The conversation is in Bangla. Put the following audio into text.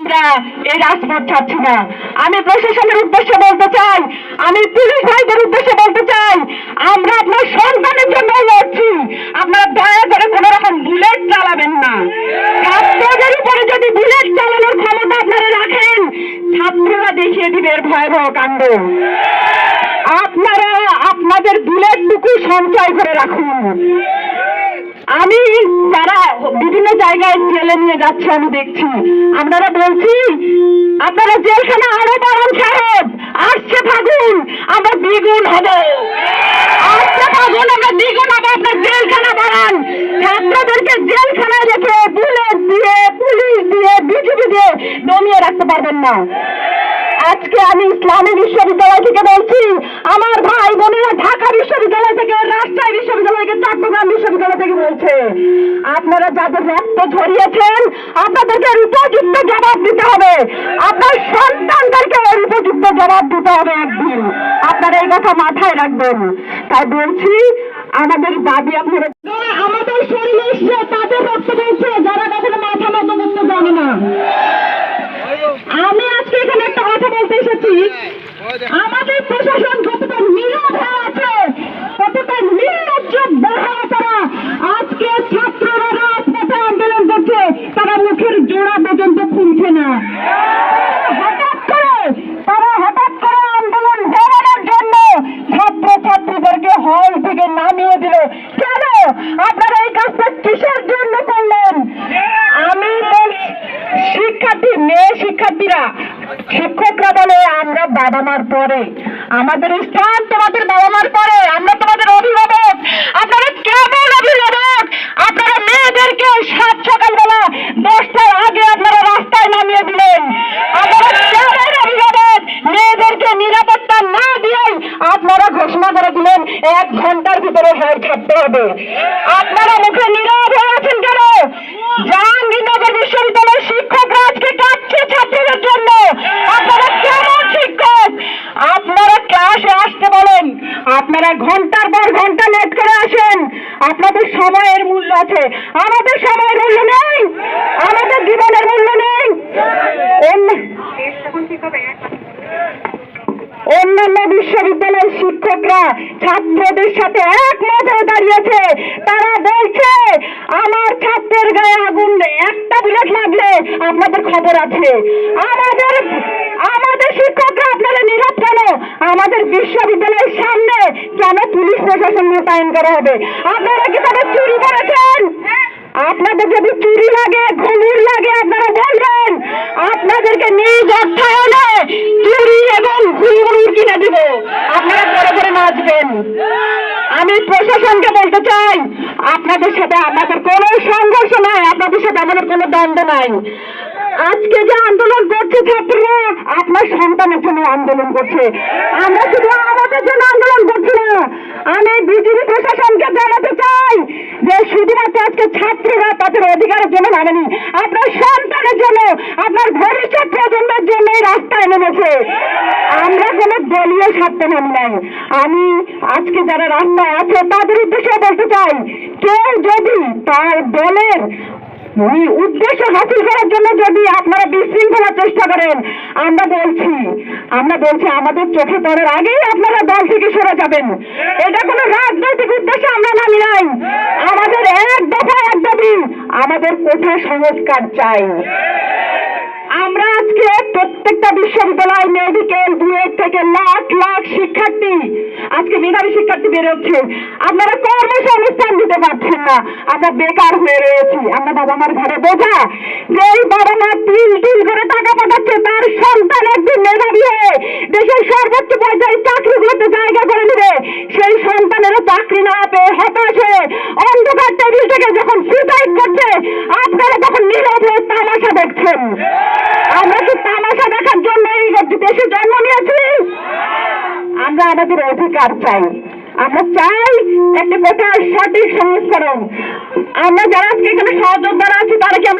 আমরা এই রাজপথ ছাড়ছি না। আমি প্রশাসনের উদ্দেশ্যে বলতে চাই, আমি পুলিশ ভাইদের উদ্দেশ্যে বলতে চাই, আমরা আপনার সন্তানের জন্য লড়ছি। আপনারা দয়া করে কোন রকম বুলেট চালাবেন না। ছাত্রদের উপরে যদি বুলেট চালানোর ক্ষমতা আপনারা রাখেন, ছাত্ররা দেখিয়ে দিবে এর ভয়াবহ কাণ্ড। আপনারা আপনাদের বুলেটটুকু সঞ্চয় করে রাখুন। আমি যারা বিভিন্ন জায়গায় জেলে নিয়ে যাচ্ছে আমি দেখছি, আপনারা বলছি আপনারা জেলখানা আরো বাড়ান সাহেব, আসছে ফাগুন আমরা দ্বিগুণ হব, আসছে ফাগুন আমরা দ্বিগুণ হব, আপনার জেলখানা বাড়ান। ছাত্রদেরকে জেলখানায় রেখে বুলেট দিয়ে, পুলিশ দিয়ে, বিজিবি দিয়ে দমিয়ে রাখতে পারবেন না। আজকে আমি ইসলামী বিশ্ববিদ্যালয় থেকে বলছি, আমার ভাই বোনেরা ঢাকা বিশ্ববিদ্যালয় থেকে, রাজশাহী বিশ্ববিদ্যালয় থেকে, চট্টগ্রাম বিশ্ববিদ্যালয় থেকে বলছে, আপনারা যাদের রক্ত ঝরিয়েছেন আপনাদেরকে উপযুক্ত জবাব দিতে হবে, আপনার সন্তানদেরকে উপযুক্ত জবাব দিতে হবে একদিন। আপনারা এই কথা মাথায় রাখবেন। তাই বলছি আমাদের দাবি আপনারা, আমাদের শরীরে তাদের রক্ত বলছে যারা কখনো মাথা নত করতে জানে না। আমি আজকে এখানে একটা কথা বলতে এসেছি, আমাদের প্রশাসন কতটা নীরব হয়ে আছে, কতটা নির্লজ্জ বেহায়া তারা। আজকে ছাত্ররা রাজপথে আন্দোলন করছে, তারা মুখের জোড়া পর্যন্ত খুলছে না। তারা হঠাৎ করে আন্দোলন জানানোর জন্য ছাত্রছাত্রীদেরকে হল থেকে নামিয়ে দিল। কেন আপনারা এই কাজটা কিসের জন্য করলেন? আমি শিক্ষার্থী, মেয়ে শিক্ষার্থীরা, শিক্ষকরা বলে আমরা বাবা মার পরে, আমাদের স্থান তোমাদের বাবা মার পরে, আমরা তোমাদের অভিভাবক। আপনারা কেমন অভিভাবক? আপনারা মেয়েদেরকে সাত সকালবেলা 10টার আগে আপনারা রাস্তায় নামিয়ে দিলেন। আপনারা কেমন অভিভাবক? মেয়েদেরকে নিরাপত্তা না দিয়ে আপনারা ঘোষণা করে দিলেন 1 ঘন্টার ভিতরে হল ছাড়তে হবে। আপনারা মুখে নীরব হয়ে আছেন কেন? জাহাঙ্গীরনগর বিশ্ববিদ্যালয়ের শিক্ষকরা আজকে কাঁদছে ছাত্রদের জন্য। আপনারা কেমন শিক্ষক? আপনারা ক্লাসে আসতে বলেন, আপনারা ঘন্টার পর ঘন্টা লেট করে আসেন। আপনাদের সময়ের মূল্য আছে, আমাদের সময়ের মূল্য নেই, আমাদের জীবনের মূল্য নেই। অন্যান্য বিশ্ববিদ্যালয়ের শিক্ষকরা ছাত্রদের সাথে একমত হয়ে দাঁড়িয়েছে। তারা বলছে আমার ছাত্রের গায়ে আগুন একটা বুলেট লাগলে আপনাদের খবর আছে। আমাদের শিক্ষকরা আপনারা নীরব কেন? আমাদের বিশ্ববিদ্যালয়ের সামনে কেন পুলিশ প্রশাসন মোতায়েন করা হবে? আপনারা কি তাদের চুরি করেছেন? আপনাদের যদি চুরি লাগে, ঘুমুর লাগে, আপনারা বলবেন, আপনাদেরকে নিজ অর্থায়নে চুরি এবং ঘুমুর কিনে দিব, আপনারা করে করে নাচবেন। আমি প্রশাসনকে বলতে চাই, আপনাদের সাথে আমাদের কোনো সংঘর্ষ নাই, আপনাদের সাথে আমাদের কোনো দ্বন্দ্ব নাই। আজকে যে আন্দোলন করছে ছাত্ররা, আপনার সন্তানের জন্য আন্দোলন করছে। আমরা শুধু আমাদের জন্য আন্দোলন করছি না। আমি বিজেপি প্রশাসনকে জানাতে চাই যে শুধুমাত্র আজকে ছাত্ররা তাদের অধিকারের জন্য নামেনি, আপনার সন্তানের জন্য, আপনার ভবিষ্যৎ প্রজন্মের জন্য রাস্তায় নেমেছে। আমরা কোনো দলীয় স্বার্থে নামি নাই। আমি আজকে যারা রাস্তায় আছে তাদের উদ্দেশ্যে বলতে চাই, কেউ যদি তার দলের উদ্দেশ্য হাসিল করার জন্য যদি আপনারা বিশৃঙ্খলার চেষ্টা করেন, আমরা বলছি আমাদের চোখে পড়ার আগেই আপনারা দল থেকে সরে যাবেন। এটা কোনো রাজনৈতিক উদ্দেশ্যে আমরা নামি নাই। আমাদের এক দফা এক দাবি, আমাদের কোঠা সংস্কার চাই। আমরা আজকে প্রত্যেকটা বিশ্ববিদ্যালয়, মেডিকেল, বুয়েট থেকে লাখ লাখ শিক্ষার্থী, আজকে মেধাবী শিক্ষার্থী বেরোচ্ছে। আপনারা কর্মসংস্থান দিতে পারছেন না, আমরা বেকার হয়ে রয়েছি। আমরা বাবা মার ঘরে বোঝা, যেই বাবা মা তিল তিল করে টাকা পাঠাচ্ছে, তার সন্তান একদিন মেধাবী হয়ে দেশের সর্বোচ্চ পর্যায়ে চাকরিগুলোতে জায়গা করে নেবে, সেই সন্তানেরও চাকরি না পেয়ে হতাশ হয়ে অন্ধকার টেবিল থেকে যখন সুইসাইড করছে, আপনারা তখন নীরব হয়ে তামাশা দেখছেন। আমরা কি তামাশা দেখার জন্য এই দেশে জন্ম নিয়েছি? আমরা আমাদের অধিকার চাই। আমরা চাই একটা কোটার সঠিক সংস্করণ। আমরা যারা আজকে এখানে সহযোদ্ধারা আছি তারা কি